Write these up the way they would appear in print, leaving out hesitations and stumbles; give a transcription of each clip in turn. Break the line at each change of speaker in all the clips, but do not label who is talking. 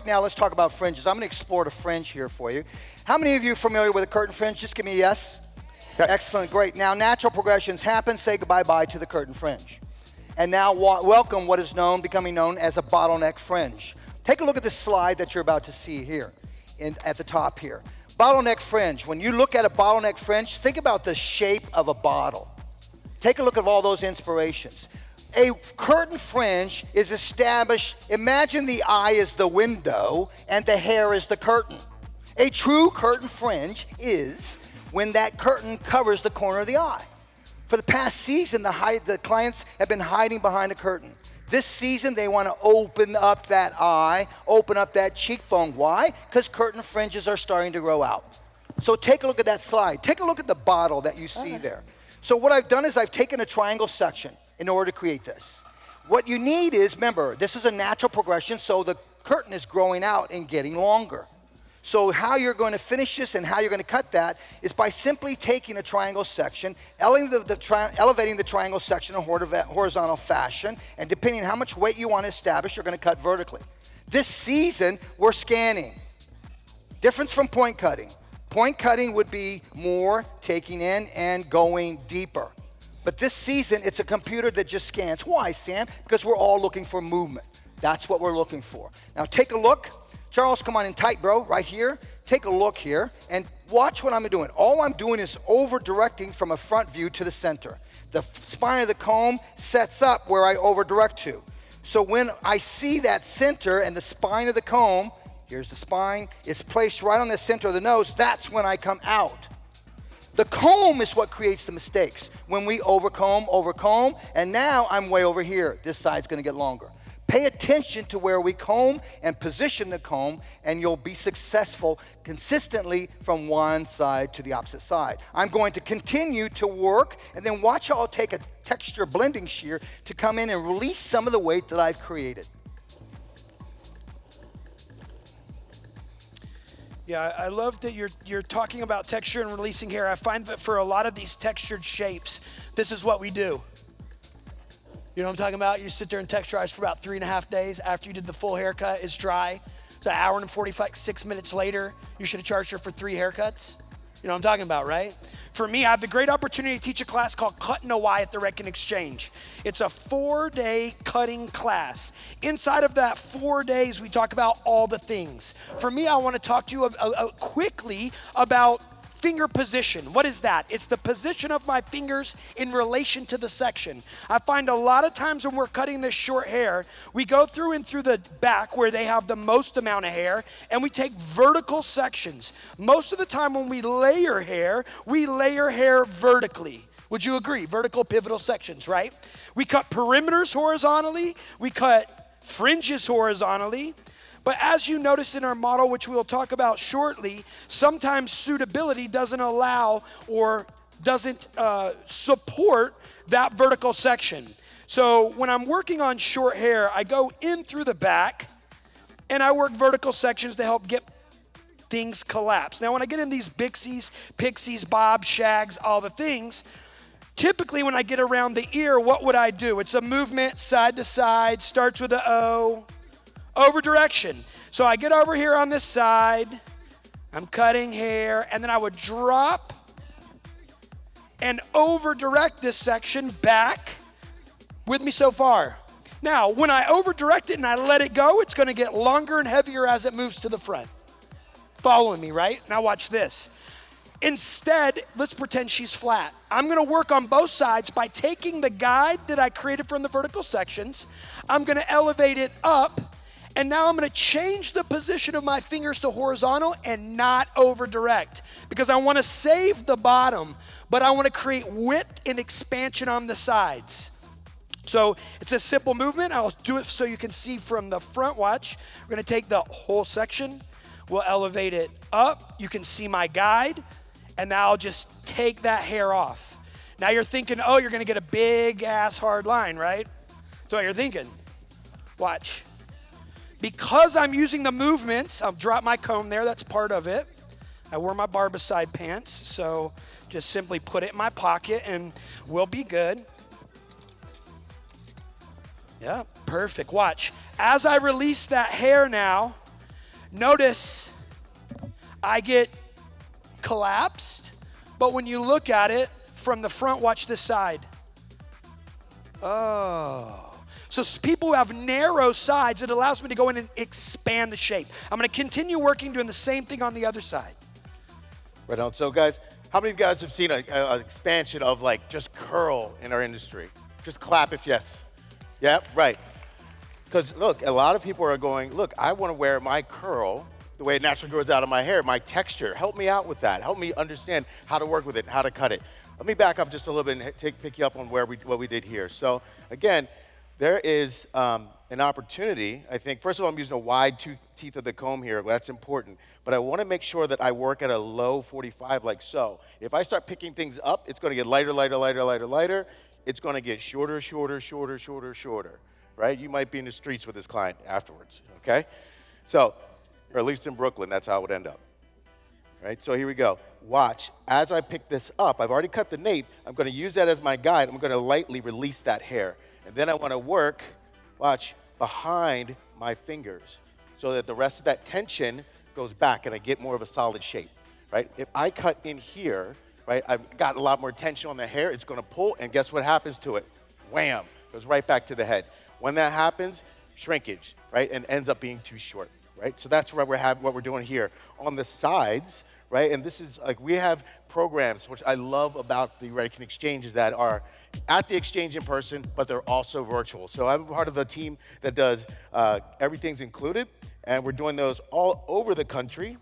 right now, let's talk about fringes. I'm going to explore the fringe here for you. How many of you are familiar with a curtain fringe? Just give me a yes.
Yes.
Excellent, great. Now, natural progressions happen. Say goodbye-bye to the curtain fringe. And now, welcome what is becoming known as a bottleneck fringe. Take a look at this slide that you're about to see here at the top here. Bottleneck fringe. When you look at a bottleneck fringe, think about the shape of a bottle. Take a look at all those inspirations. A curtain fringe is established. Imagine the eye is the window and the hair is the curtain. A true curtain fringe is when that curtain covers the corner of the eye. For the past season, the clients have been hiding behind a curtain. This season, they want to open up that eye, open up that cheekbone. Why? Because curtain fringes are starting to grow out. So take a look at that slide. Take a look at the bottle that you see there. So what I've done is I've taken a triangle section in order to create this. What you need is, remember, this is a natural progression, so the curtain is growing out and getting longer. So how you're going to finish this and how you're going to cut that is by simply taking a triangle section, elevating the triangle section in a horizontal fashion, and depending on how much weight you want to establish, you're going to cut vertically. This season, we're scanning. Difference from point cutting. Point cutting would be more taking in and going deeper. But this season, it's a computer that just scans. Why, Sam? Because we're all looking for movement. That's what we're looking for. Now take a look. Charles, come on in tight, bro, right here. Take a look here and watch what I'm doing. All I'm doing is over-directing from a front view to the center. The spine of the comb sets up where I over-direct to. So when I see that center and the spine of the comb, here's the spine, is placed right on the center of the nose, that's when I come out. The comb is what creates the mistakes. When we overcomb, and now I'm way over here. This side's gonna get longer. Pay attention to where we comb and position the comb, and you'll be successful consistently from one side to the opposite side. I'm going to continue to work, and then watch how I'll take a texture blending shear to come in and release some of the weight that I've created.
Yeah, I love that you're talking about texture and releasing hair. I find that for a lot of these textured shapes, this is what we do. You know what I'm talking about? You sit there and texturize for about 3.5 days after you did the full haircut. It's dry. It's an hour and 46 minutes later. You should have charged her for 3 haircuts. You know what I'm talking about, right? For me, I have the great opportunity to teach a class called Cut and Y at the Redken Exchange. It's a 4-day cutting class. Inside of that 4 days, we talk about all the things. For me, I want to talk to you quickly about finger position. What is that? It's the position of my fingers in relation to the section. I find a lot of times when we're cutting this short hair, we go through and through the back where they have the most amount of hair, and we take vertical sections. Most of the time when we layer hair vertically. Would you agree? Vertical pivotal sections, right? We cut perimeters horizontally, we cut fringes horizontally. But as you notice in our model, which we'll talk about shortly, sometimes suitability doesn't allow or doesn't support that vertical section. So when I'm working on short hair, I go in through the back and I work vertical sections to help get things collapse. Now when I get in these bixies, pixies, bobs, shags, all the things, typically when I get around the ear, what would I do? It's a movement side to side, starts with an O. Over direction. So I get over here on this side, I'm cutting hair, and then I would drop and over direct this section back. With me so far? Now, when I over direct it and I let it go, it's gonna get longer and heavier as it moves to the front. Following me, right? Now watch this. Instead, let's pretend she's flat. I'm gonna work on both sides by taking the guide that I created from the vertical sections. I'm gonna elevate it up, and now I'm gonna change the position of my fingers to horizontal and not over direct because I wanna save the bottom, but I wanna create width and expansion on the sides. So it's a simple movement. I'll do it so you can see from the front. Watch. We're gonna take the whole section. We'll elevate it up. You can see my guide, and now I'll just take that hair off. Now you're thinking, oh, you're gonna get a big ass hard line, right? That's what you're thinking. Watch. Because I'm using the movements, I'll drop my comb there, that's part of it. I wore my barbicide pants, so just simply put it in my pocket and we'll be good. Yeah, perfect, watch. As I release that hair now, Notice I get collapsed, but when you look at it from the front, watch this side. Oh. So people who have narrow sides, it allows me to go in and expand the shape. I'm gonna continue working doing the same thing on the other side.
Right on. So guys, how many of you guys have seen an expansion of like just curl in our industry? Just clap if yes. Yeah, right. Because look, a lot of people are going, look, I want to wear my curl the way it naturally grows out of my hair, my texture. Help me out with that. Help me understand how to work with it, how to cut it. Let me back up just a little bit and pick you up on what we did here. So again, there is an opportunity, I think. First of all, I'm using a wide teeth of the comb here. That's important. But I want to make sure that I work at a low 45 like so. If I start picking things up, it's going to get lighter, lighter, lighter, lighter, lighter. It's going to get shorter, shorter, shorter, shorter, shorter, right? You might be in the streets with this client afterwards, okay? So, or at least in Brooklyn, that's how it would end up. Right, so here we go. Watch, as I pick this up, I've already cut the nape. I'm going to use that as my guide. I'm going to lightly release that hair. And then I want to work, watch, behind my fingers so that the rest of that tension goes back and I get more of a solid shape, right? If I cut in here, right, I've got a lot more tension on the hair. It's going to pull, and guess what happens to it? Wham, goes right back to the head. When that happens, shrinkage, right, and ends up being too short, right? So that's what we're doing here. On the sides, right, and this is like we have programs, which I love about the Redken exchanges that are at the exchange in person, but they're also virtual. So I'm part of the team that does Everything's Included, and we're doing those all over the country,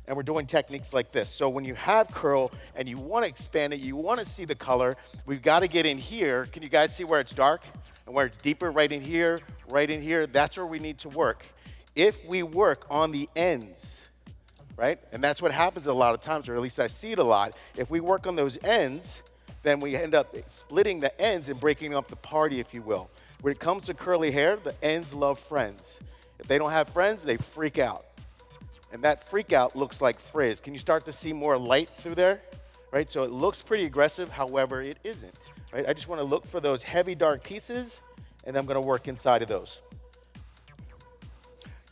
and we're doing techniques like this. So when you have curl and you want to expand it, you want to see the color, we've got to get in here. Can you guys see where it's dark and where it's deeper? Right in here, right in here. That's where we need to work. If we work on the ends, right? And that's what happens a lot of times, or at least I see it a lot. If we work on those ends, then we end up splitting the ends and breaking up the party, if you will. When it comes to curly hair, the ends love friends. If they don't have friends, they freak out. And that freak out looks like frizz. Can you start to see more light through there? Right, so it looks pretty aggressive, however, it isn't. Right, I just want to look for those heavy, dark pieces, and I'm going to work inside of those.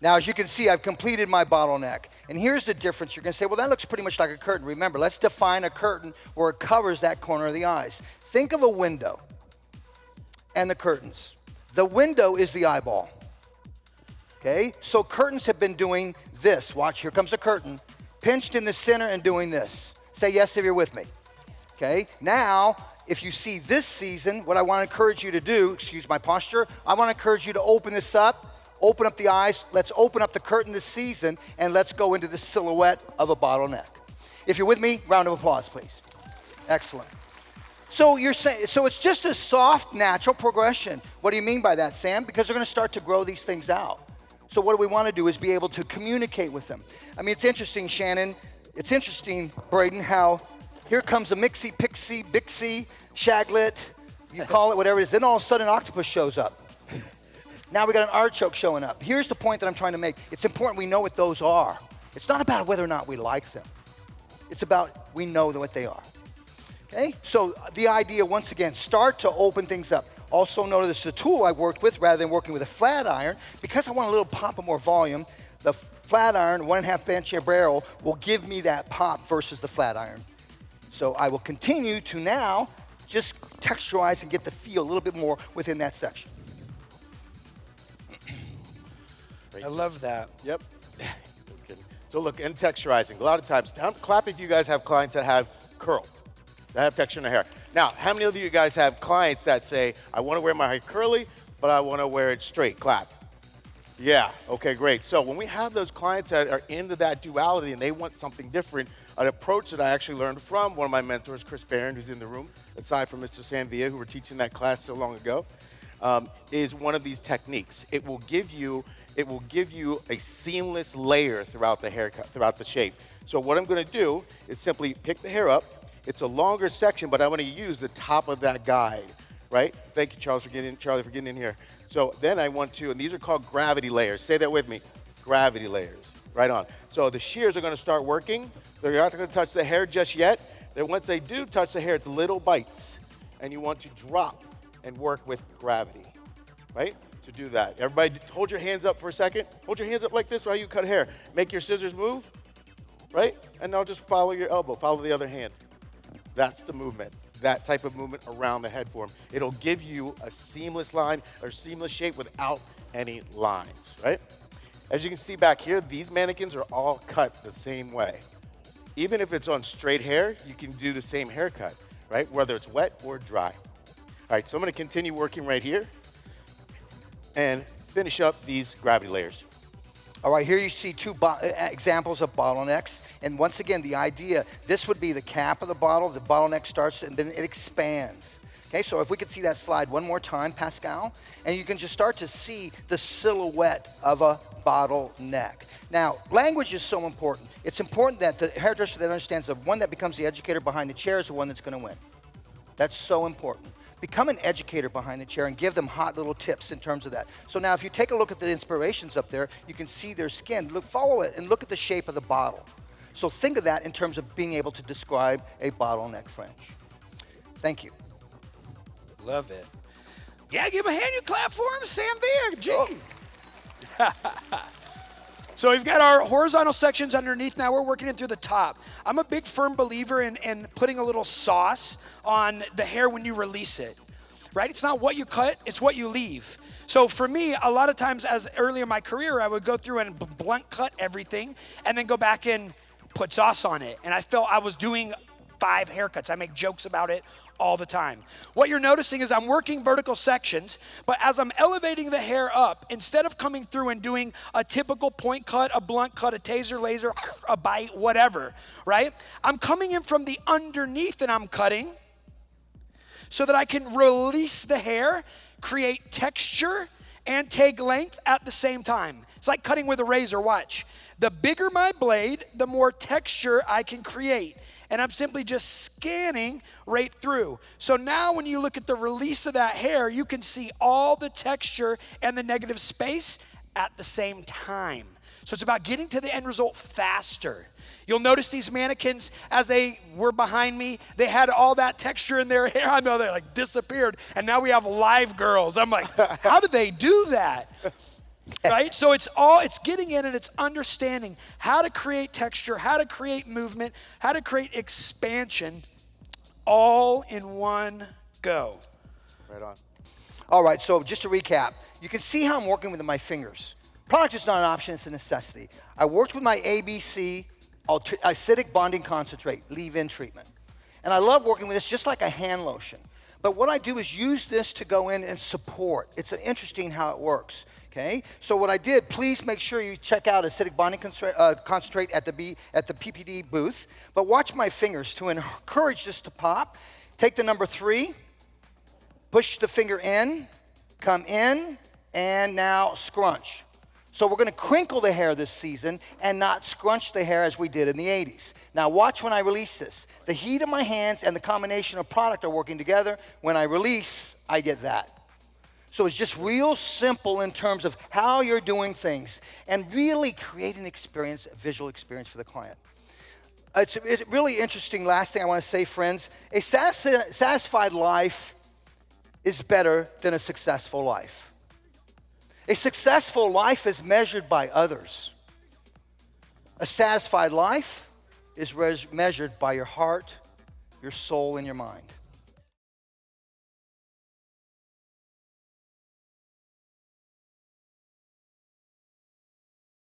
Now, as you can see, I've completed my bottleneck. And here's the difference. You're going to say, well, that looks pretty much like a curtain. Remember, let's define a curtain where it covers that corner of the eyes. Think of a window and the curtains. The window is the eyeball. Okay? So curtains have been doing this. Watch, here comes a curtain, pinched in the center and doing this. Say yes if you're with me. Okay? Now, if you see this season, what I want to encourage you to do, excuse my posture, I want to encourage you to open this up. Open up the eyes, let's open up the curtain this season, and let's go into the silhouette of a bottleneck. If you're with me, round of applause, please. Excellent. So you're saying, so it's just a soft, natural progression. What do you mean by that, Sam? Because they're gonna start to grow these things out. So what do we wanna do is be able to communicate with them. I mean, it's interesting, Shannon, it's interesting, Brayden, how here comes a mixie, pixie, bixie, shaglet, you call it whatever it is, then all of a sudden an octopus shows up. Now we got an artichoke showing up. Here's the point that I'm trying to make. It's important we know what those are. It's not about whether or not we like them. It's about we know what they are. Okay? So the idea, once again, start to open things up. Also notice the tool I worked with rather than working with a flat iron, because I want a little pop of more volume, the flat iron, 1.5 inch barrel, will give me that pop versus the flat iron. So I will continue to now just texturize and get the feel a little bit more within that section.
I love that.
Yep. So look, in texturizing, a lot of times, clap if you guys have clients that have curl, that have texture in their hair. Now, how many of you guys have clients that say, I want to wear my hair curly, but I want to wear it straight? Clap. Yeah, okay, great. So when we have those clients that are into that duality and they want something different, an approach that I actually learned from one of my mentors, Chris Barron, who's in the room, aside from Mr. Sanvia, who were teaching that class so long ago, is one of these techniques. It will give you a seamless layer throughout the haircut, throughout the shape. So what I'm going to do is simply pick the hair up. It's a longer section, but I want to use the top of that guide, right? Thank you, Charlie, for getting in here. So then I want to, and these are called gravity layers. Say that with me. Gravity layers. Right on. So the shears are going to start working. They're not going to touch the hair just yet. Then once they do touch the hair, it's little bites. And you want to drop and work with gravity, right? to do that. Everybody hold your hands up for a second. Hold your hands up like this while you cut hair. Make your scissors move, right? And now just follow your elbow, follow the other hand. That's the movement, that type of movement around the head form. It'll give you a seamless line or seamless shape without any lines, right? As you can see back here, these mannequins are all cut the same way. Even if it's on straight hair, you can do the same haircut, right? Whether it's wet or dry. All right, so I'm gonna continue working right here and finish up these gravity layers.
All right, here you see two examples of bottlenecks. And once again, the idea, this would be the cap of the bottle. The bottleneck starts and then it expands. Okay, so if we could see that slide one more time, Pascal, and you can just start to see the silhouette of a bottleneck. Now, language is so important. It's important that the hairdresser that understands the one that becomes the educator behind the chair is the one that's gonna win. That's so important. Become an educator behind the chair and give them hot little tips in terms of that. So now if you take a look at the inspirations up there, you can see their skin. Look, follow it and look at the shape of the bottle. So think of that in terms of being able to describe a bottleneck fringe. Thank you.
Love it. Yeah, give him a hand, you clap for him, Sam Villa. Gee. Oh. So we've got our horizontal sections underneath. Now we're working it through the top. I'm a big firm believer in putting a little sauce on the hair when you release it, right? It's not what you cut, it's what you leave. So for me, a lot of times as early in my career, I would go through and blunt cut everything and then go back and put sauce on it. And I felt I was doing 5 haircuts. I make jokes about it all the time. What you're noticing is I'm working vertical sections, but as I'm elevating the hair up, instead of coming through and doing a typical point cut, a blunt cut, a taser laser, a bite, whatever, right? I'm coming in from the underneath and I'm cutting so that I can release the hair, create texture, and take length at the same time. It's like cutting with a razor, watch. The bigger my blade, the more texture I can create. And I'm simply just scanning right through. So now when you look at the release of that hair, you can see all the texture and the negative space at the same time. So it's about getting to the end result faster. You'll notice these mannequins, as they were behind me, they had all that texture in their hair. I know they like disappeared. And now we have live girls. I'm like, how did they do that? Right? So it's getting in and it's understanding how to create texture, how to create movement, how to create expansion, all in one go.
Right on.
All right, so just to recap, you can see how I'm working with my fingers. Product is not an option, it's a necessity. I worked with my ABC acidic bonding concentrate, leave-in treatment. And I love working with this just like a hand lotion. But what I do is use this to go in and support. It's interesting how it works. Okay, so what I did, please make sure you check out acidic bonding concentrate at the PPD booth. But watch my fingers to encourage this to pop. Take the number 3, push the finger in, come in, and now scrunch. So we're gonna crinkle the hair this season and not scrunch the hair as we did in the 80s. Now watch when I release this. The heat of my hands and the combination of product are working together. When I release, I get that. So it's just real simple in terms of how you're doing things and really create an experience, a visual experience for the client. It's really interesting. Last thing I want to say, friends, a satisfied life is better than a successful life. A successful life is measured by others. A satisfied life is measured by your heart, your soul, and your mind.